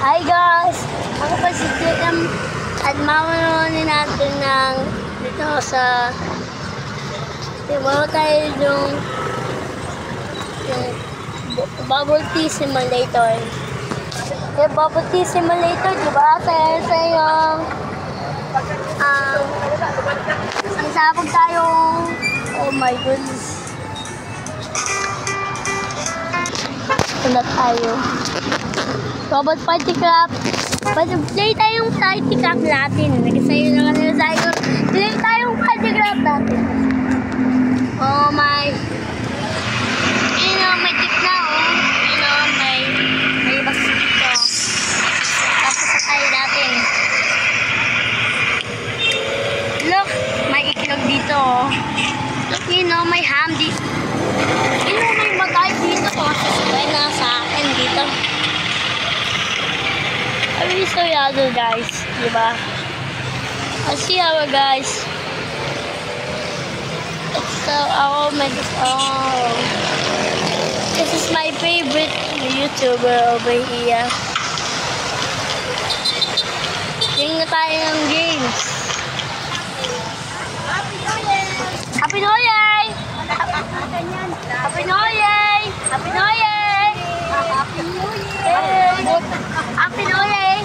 Hi guys! Ako pa si JM at mamanonin natin ng dito sa tayo yung Bubble Tea Simulator. Yung Bubble Tea Simulator, diba? Sa yung ang sabog tayong oh my goodness. Ito na tayo. Robot Party Craft. Play tayong Party Craft natin. Nagsasayo na kanila sa'yo. Play tayong Party Craft natin. Oh my. Yun o, may tip na o. Yun o, may bas dito. Tapos tayo natin. Look, may iklog dito o. Look, yun o, may ham dito. Yun o, may bagay dito o. Sasabay na sa akin dito. I really so yellow guys, diba? I see how guys. So this is my favorite YouTuber over here. Tingnan tayo ng games. Happy New Year! Happy New Year! Happy New Year! Happy New Year! Happy New Year!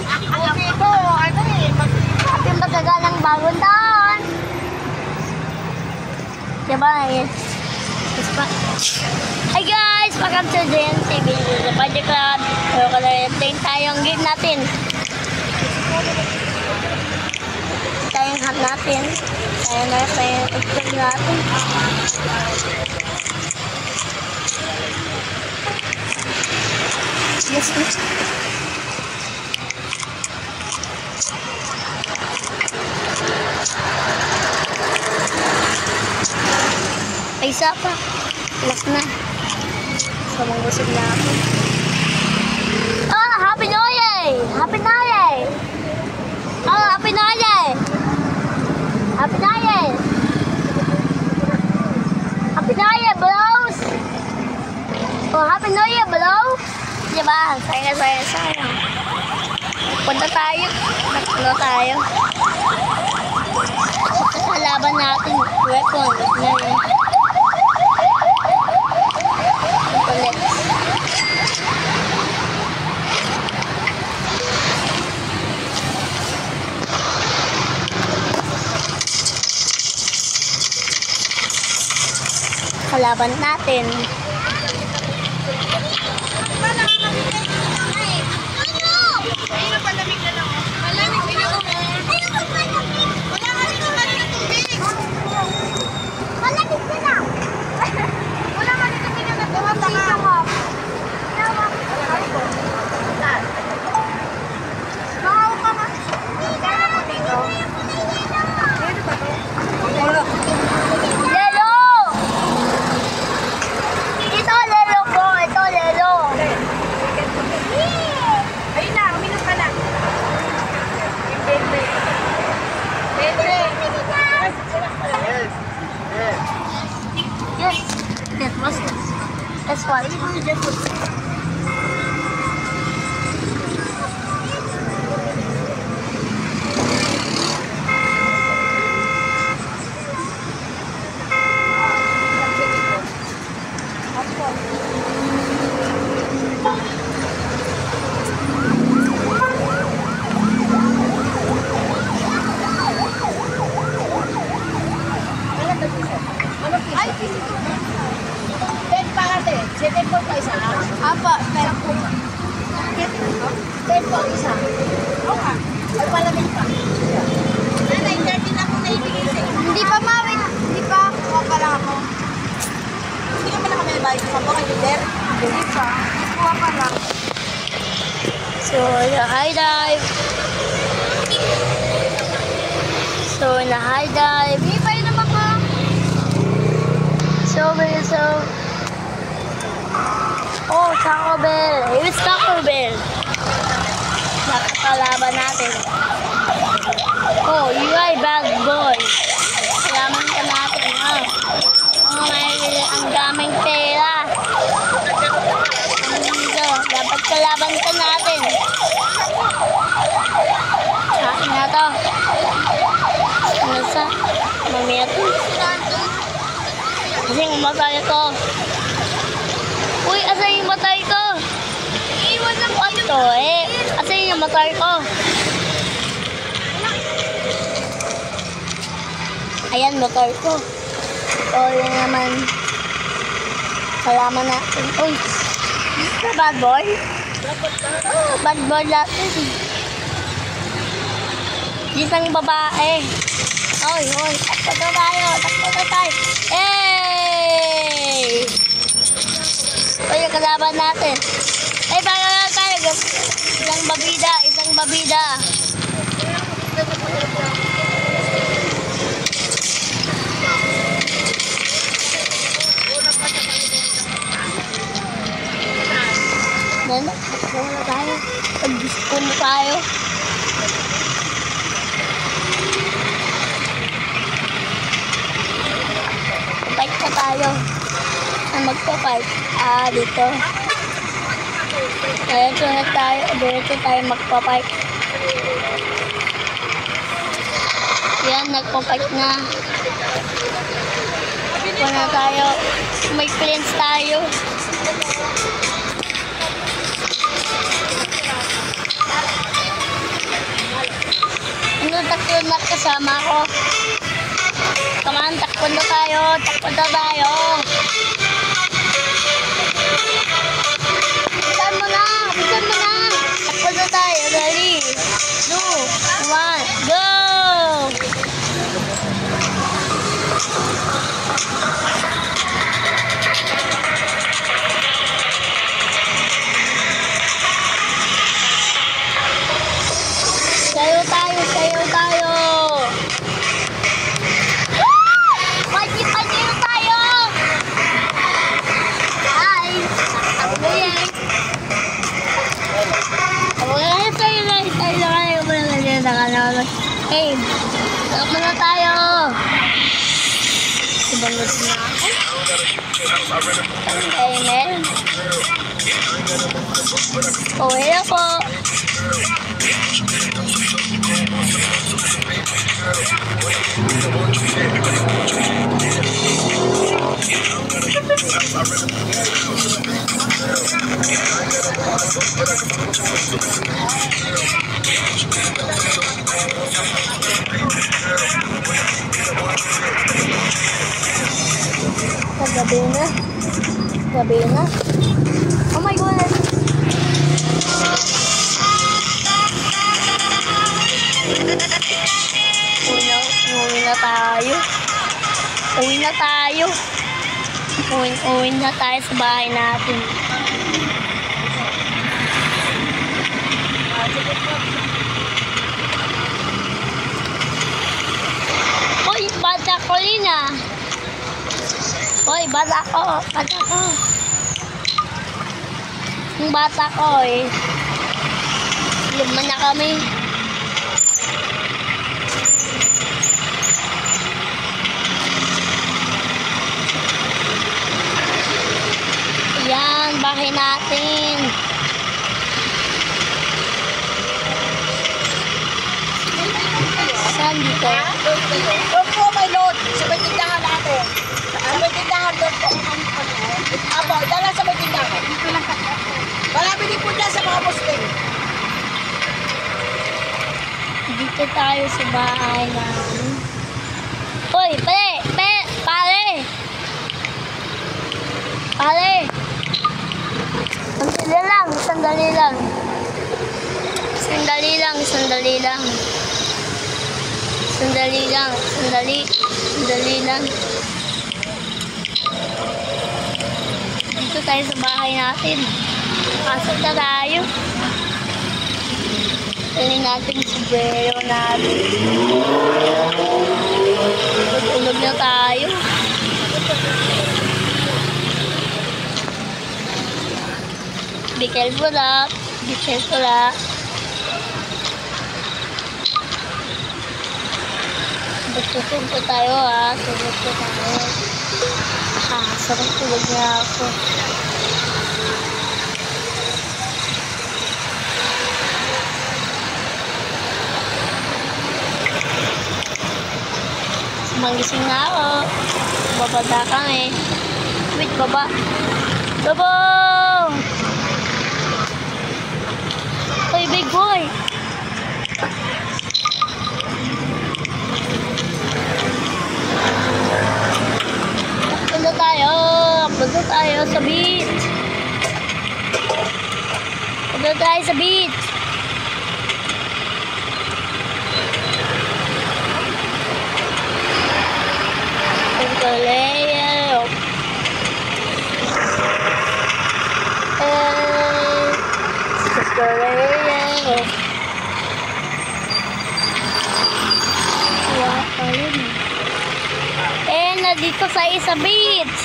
Happy magagalang bagong taon! Diba? Hi guys! Welcome to JNC Video sa Party Club. Pero kalaritin tayong game natin. Tayong hat natin. Tayo na tayong itlog natin. Yes, yes. Ay, isa pa. Last na. So, mangusog na ako. Oh, Happy New Year! Happy New Year! Oh, Happy New Year! Happy New Year! Happy New Year, bros! Oh, Happy New Year, bro! Diba? Saya. Punta tayo. Ano tayo? Laban natin. Weapon. Kalaban natin. That's why. Apa, meron po. Ten po isa. Okay. Ay, palamig pa. Nanay, 13 ako na ibigay sa'yo. Hindi pa, mawin. Hindi pa. Kuha pa lang ako. Hindi ka pa na kami nabayad sa mga leader? Hindi pa. Kuha pa lang. So, high dive. Na high dive. Hindi pa yun naman pa. So, oh, Taco Bell. Here's Taco Bell. Nakakalaban natin. Oh, you are bad boy. Kalaman ka natin, ha? Oh, ang daming pera. Dapat kalaban ka natin. matay ko. Uy, asan yung matay ko? Iiwan lang ito eh. Asan yung matay ko? Ayan, motor ko. So, yun naman. Salaman natin. Uy, na bad boy? Oh, bad boy natin. Isang babae. Oy, oy, takpo na tayo. Takpo na tayo. Hey! Uy, yung kalaban natin. Ay, para lang tayo. Isang babida, isang babida. Wala tayo. Pag-disco na tayo. Fight na tayo. Magpa-fight. Dito. Dito na tayo. Dito tayo magpa-fight. Yan, nagpa-fight na. Dito na tayo. May cleanse tayo. Takbo na kasama ko. Come on, takbo na tayo. Takbo na tayo. Bisan mo na. Bisan mo na. Takbo na tayo. Ready? 2, 1, go! Sayo tayo, sayo tayo. Pagi-pagi tayo. Hi. Ako yan. Ako yan, tayo lang. Tayo lang. Hey, takbo na tayo. Subangot na ako. Amen. Uwi ako. Gabi na. Gabi na. Oh my God. Uwi na tayo. Uwi na tayo. Uwi na tayo sa bahay natin. Uy, bata ko rin ah. Uy, bata ko. Bata ko. Yung bata ko eh. Luma na kami. Yan, bahay natin. Saan dito? Doon po may load. Sa may tindahan natin. Sa may tindahan doon po. Apo, dala sa may tindahan. Marami din po dyan sa mga Muslim. Dito tayo sa bahay namin. Hoy, pare! Sandali lang. Dito tayo sa bahay natin. Pasok na tayo. Tingnan natin yung sombrero natin. Tulog na tayo. Be careful ah. Be careful ah. Tutulog po tayo ah. Tulog po tayo. Sarap tulog na ako. Magising na ako. Babada kami. Wait, baba. Baba! Hoy, big boy! Punta tayo sa beach. Punta tayo sa beach. Leo. Leo. Nandito sa isa beach.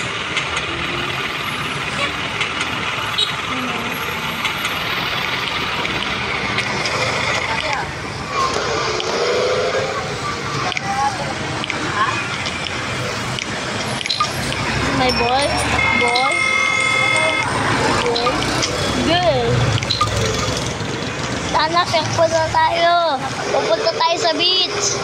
My boy. Good. Sana pupunta tayo. Pupunta tayo sa beach.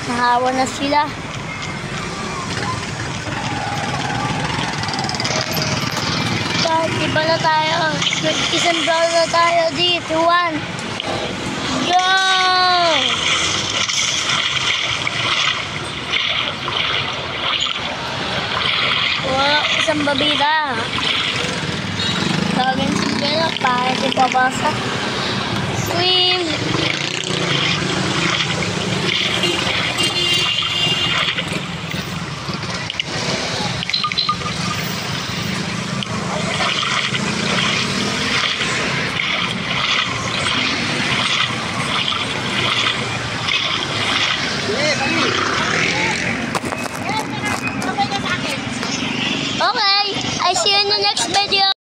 Nahawa na sila. Iba na tayo. Isang brown na tayo dito. 1. Go! Wow, isang babida. Tawagin si Bella para di pabasa. Swim!